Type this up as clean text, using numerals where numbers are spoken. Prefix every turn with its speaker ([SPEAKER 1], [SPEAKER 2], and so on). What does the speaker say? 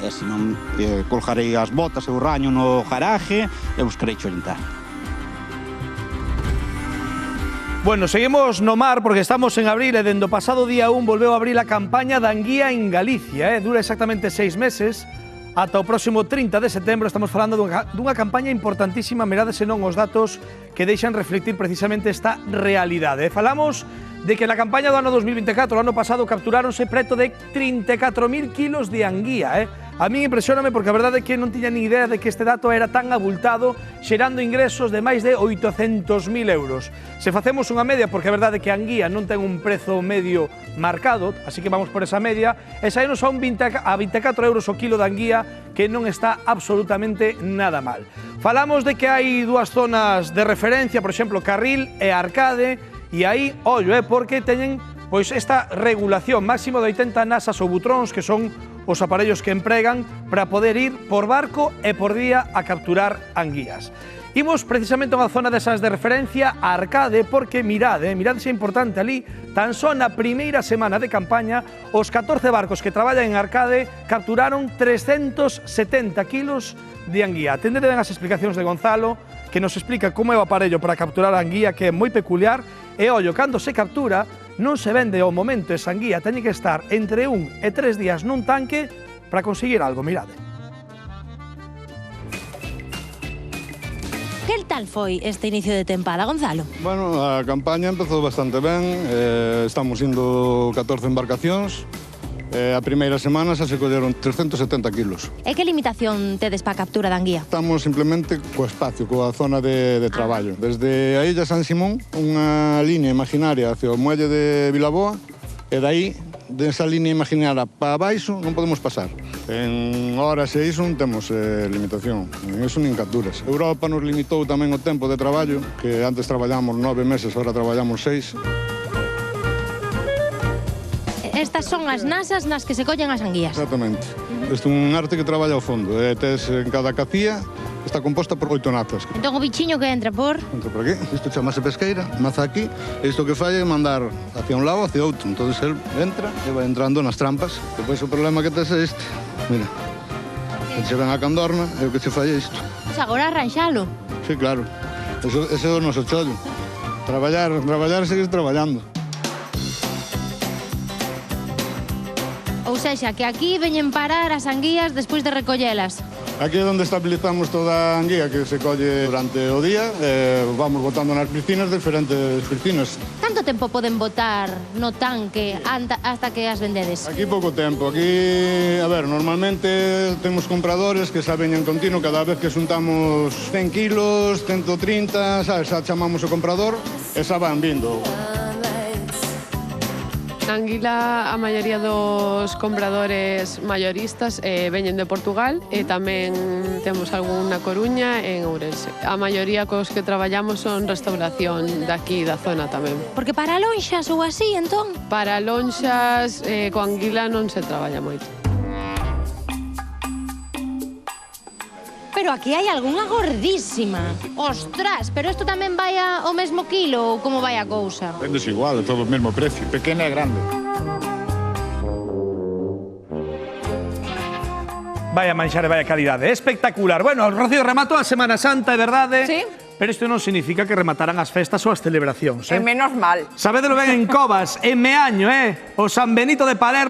[SPEAKER 1] e se non colgarei as botas e o raño no garaje e buscarei chorentar.
[SPEAKER 2] Bueno, seguimos no mar porque estamos en abril e dende o pasado día 1 volveu a abrir a campaña da anguía en Galicia. Dura exactamente 6 meses, ata o próximo 30 de setembro. Estamos falando dunha campaña importantísima, mirade senón os datos que deixan reflectir precisamente esta realidade. Falamos de que na campaña do ano 2024, o ano pasado, capturáronse preto de 34.000 kilos de anguía. A mí impresioname porque a verdade é que non tiña ni idea de que este dato era tan abultado, xerando ingresos de máis de 800.000 euros. Se facemos unha media, porque a verdade é que a anguía non ten un prezo medio marcado, así que vamos por esa media, e saínos a 24 euros o kilo de anguía, que non está absolutamente nada mal. Falamos de que hai dúas zonas de referencia, por exemplo, Carril e Arcade, e aí, ollo, porque teñen pois esta regulación máximo de 80 nasas ou butróns, que son os aparellos que empregan para poder ir por barco e por día a capturar anguías. Imos precisamente a unha zona desas de referencia, a Arcade, porque mirade se é importante ali, tan só na primeira semana de campaña, os 14 barcos que traballan en Arcade capturaron 370 kilos de anguía. Atendede ben as explicacións de Gonzalo, que nos explica como é o aparello para capturar a anguía, que é moi peculiar, e ollo, cando se captura, non se vende ao momento esa anguía, teñe que estar entre 1 e 3 días nun tanque para conseguir algo, mirade.
[SPEAKER 3] Que tal foi este inicio de tempada, Gonzalo?
[SPEAKER 4] Bueno, a campaña empezou bastante ben, estamos indo 14 embarcacións, a primeira semana xa se colleron 370 kilos.
[SPEAKER 3] E que limitación tedes para a captura da anguía?
[SPEAKER 4] Estamos simplemente co espacio, coa zona de traballo. Desde a illa San Simón, unha línea imaginaria hacia o muelle de Vilaboa, e dai, desa línea imaginaria para baixo, non podemos pasar. En horas e iso non temos limitación, en iso nin capturas. Europa nos limitou tamén o tempo de traballo, que antes traballamos 9 meses, ahora traballamos 6.
[SPEAKER 3] Estas son as nasas nas que se collen as anguías.
[SPEAKER 4] Exactamente. Este é un arte que traballa ao fondo. Tes en cada cacía, está composta por 8 nazas.
[SPEAKER 3] Entón o bichiño que entra por...
[SPEAKER 4] Entra por aquí. Isto chamase pesqueira, maza aquí. Isto que fai é mandar hacia un lado, hacia outro. Entón, el entra e vai entrando nas trampas. Depois o problema que tes é este. Mira. Que se ven a candorna e o que se fai é isto.
[SPEAKER 3] Pues agora arranxalo.
[SPEAKER 4] Sí, claro. Ese é o noso chollo. Traballar e seguir traballando.
[SPEAKER 3] Ou sexa, que aquí veñen parar as anguías despois de recollelas.
[SPEAKER 4] Aquí é onde estabilizamos toda a anguía que se colle durante o día. Vamos botando nas piscinas, diferentes piscinas.
[SPEAKER 3] Canto tempo poden botar no tanque hasta que as vendedes?
[SPEAKER 4] Aquí pouco tempo. Aquí, a ver, normalmente temos compradores que xa veñen continuo cada vez que xuntamos 100 kilos, 130, sabes, xa chamamos o comprador e xa van vindo.
[SPEAKER 5] Na anguila, a maioría dos compradores mayoristas veñen de Portugal e tamén temos algún na Coruña e en Ourense. A maioría cos que traballamos son restauración daqui da zona tamén.
[SPEAKER 3] Porque para lonxas ou así, entón?
[SPEAKER 5] Para lonxas, co anguila non se traballa moito.
[SPEAKER 3] Pero aquí hai algunha gordísima. Ostras, pero isto tamén vai ao mesmo kilo ou como vai a cousa?
[SPEAKER 4] É desigual, é todo o mesmo precio, pequena e grande.
[SPEAKER 2] Vaya manxar e vaya calidade, espectacular. Bueno, Rocío, rematou a Semana Santa, é verdade?
[SPEAKER 6] Sí.
[SPEAKER 2] Pero isto non significa que rematarán as festas ou as celebracións,
[SPEAKER 6] Menos mal.
[SPEAKER 2] Sabedelo ben en Covas, en Meaño, o San Benito de Palermo.